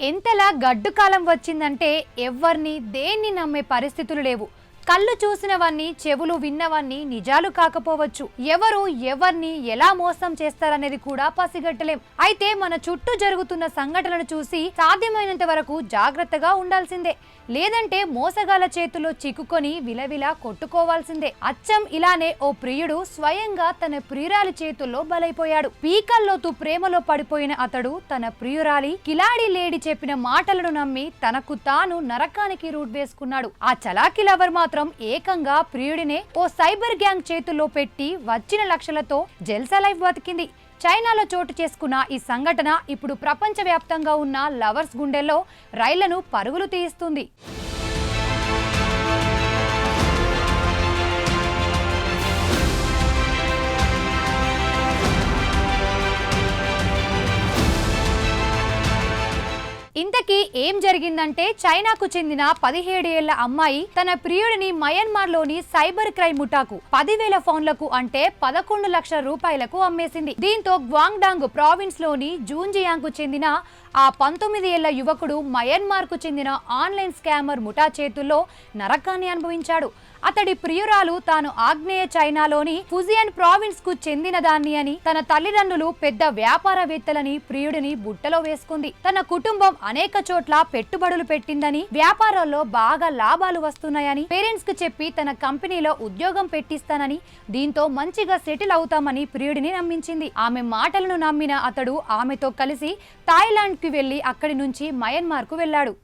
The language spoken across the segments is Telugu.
ఎంతలా గడ్డు కాలం వచ్చిందంటే ఎవ్వర్ని దేన్ని నమ్మే పరిస్థితులు లేవు. కళ్ళు చూసినవన్నీ చెవులు విన్నవన్నీ నిజాలు కాకపోవచ్చు. ఎవరు ఎవర్ని ఎలా మోసం చేస్తారనేది కూడా పసిగట్టలేం. అయితే మన చుట్టూ జరుగుతున్న సంఘటనలను చూసి సాధ్యమైనంత వరకు జాగ్రత్తగా ఉండాల్సిందే. లేదంటే మోసగాల చేతుల్లో చిక్కుకొని విలవిలా కొట్టుకోవాల్సిందే. అచ్చం ఇలానే ఓ ప్రియుడు స్వయంగా తన ప్రియురాలి చేతుల్లో బలైపోయాడు. పీకల్లోతు ప్రేమలో పడిపోయిన అతడు తన ప్రియురాలి కిలాడి లేడి చెప్పిన మాటలను నమ్మి తనకు తాను నరకానికి రూట్ వేసుకున్నాడు. ఆ చలాకీ లవర్ మాత్రం ఏకంగా ప్రియుడినే ఓ సైబర్ గ్యాంగ్ చేతుల్లో పెట్టి వచ్చిన లక్షలతో జెల్సా లైఫ్ బతికింది. చైనాలో చోటు చేసుకున్న ఈ సంఘటన ఇప్పుడు ప్రపంచవ్యాప్తంగా ఉన్న లవర్స్ గుండెల్లో రైళ్లను పరుగులు తీయిస్తుంది. ఇంతకీ ఏం జరిగిందంటే, చైనాకు చెందిన 17 ఏళ్ల అమ్మాయి తన ప్రియుడిని మయన్మార్ లోని సైబర్ క్రైమ్ ముఠాకు 10,000 ఫౌండ్లకు అంటే 11 లక్షల రూపాయలకు అమ్మేసింది. దీంతో గ్వాంగ్డాంగ్ ప్రావిన్స్ లోని జూన్జియాంగ్ కు చెందిన ఆ 19 ఏళ్ల యువకుడు మయన్మార్ కు చెందిన ఆన్లైన్ స్కామర్ ముఠా చేతుల్లో నరకాన్ని అనుభవించాడు. అతడి ప్రియురాలు తాను ఆగ్నేయ చైనాలోని ఫుజియాన్ ప్రావిన్స్ కు చెందిన దాన్ని అని, తన తల్లిదండ్రులు పెద్ద వ్యాపారవేత్తలని ప్రియుడిని బుట్టలో వేసుకుంది. తన కుటుంబం అనేక చోట్ల పెట్టుబడులు పెట్టిందని, వ్యాపారాల్లో బాగా లాభాలు వస్తున్నాయని పేరెంట్స్ కు చెప్పి తన కంపెనీలో ఉద్యోగం పెట్టిస్తానని, దీంతో మంచిగా సెటిల్ అవుతామని ప్రియుడిని నమ్మించింది. ఆమె మాటలను నమ్మిన అతడు ఆమెతో కలిసి థాయిలాండ్ కి వెళ్లి అక్కడి నుంచి మయన్మార్ కు వెళ్లాడు.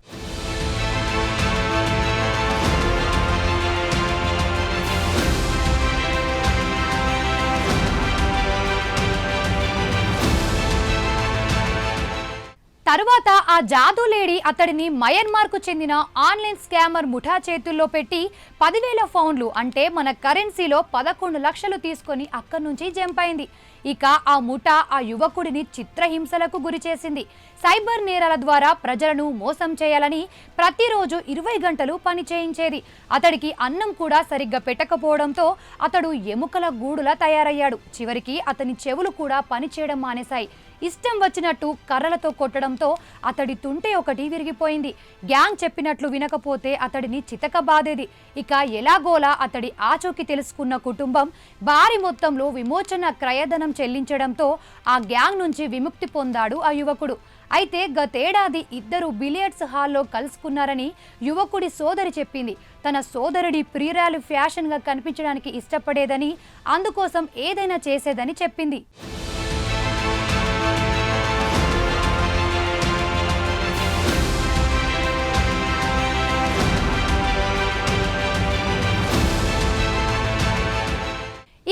తరువాత ఆ జాదూ లేడీ అతడిని మయన్మార్ కు చెందిన ఆన్లైన్ స్కామర్ ముఠా చేతుల్లో పెట్టి 10,000 ఫౌండ్లు అంటే మన కరెన్సీలో 11 లక్షలు తీసుకొని అక్కడి నుంచి జంపైంది. ఇక ఆ ముఠా ఆ యువకుడిని చిత్రహింసలకు గురి చేసింది. సైబర్ నేరాల ద్వారా ప్రజలను మోసం చేయాలని ప్రతిరోజు 20 గంటలు పని చేయించేది. అతడికి అన్నం కూడా సరిగ్గా పెట్టకపోవడంతో అతడు ఎముకల గూడులా తయారయ్యాడు. చివరికి అతని చెవులు కూడా పనిచేయడం మానేశాయి. ఇష్టం వచ్చినట్టు కర్రలతో కొట్టడంతో అతడి తుంటె ఒకటి విరిగిపోయింది. గ్యాంగ్ చెప్పినట్లు వినకపోతే అతడిని చితకబాదేది. ఇక ఎలాగోలా అతడి ఆచూకీ తెలుసుకున్న కుటుంబం భారీ మొత్తంలో విమోచన క్రయధనం చెల్లించడంతో ఆ గ్యాంగ్ నుంచి విముక్తి పొందాడు ఆ యువకుడు. అయితే గతేడాది ఇద్దరు బిలియర్డ్స్ హాల్లో కలుసుకున్నారని యువకుడి సోదరి చెప్పింది. తన సోదరుడి ప్రియురాలు ఫ్యాషన్ గా కనిపించడానికి ఇష్టపడేదని, అందుకోసం ఏదైనా చేసేదని చెప్పింది.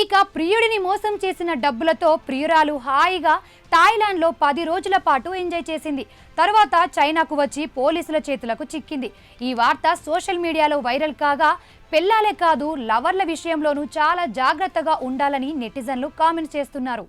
ఇక ప్రియుడిని మోసం చేసిన డబ్బులతో ప్రియురాలు హాయిగా థాయిలాండ్లో 10 రోజుల పాటు ఎంజాయ్ చేసింది. తర్వాత చైనాకు వచ్చి పోలీసుల చేతులకు చిక్కింది. ఈ వార్త సోషల్ మీడియాలో వైరల్ కాగా పెళ్ళాలే కాదు లవర్ల విషయంలోనూ చాలా జాగ్రత్తగా ఉండాలని నెటిజన్లు కామెంట్స్ చేస్తున్నారు.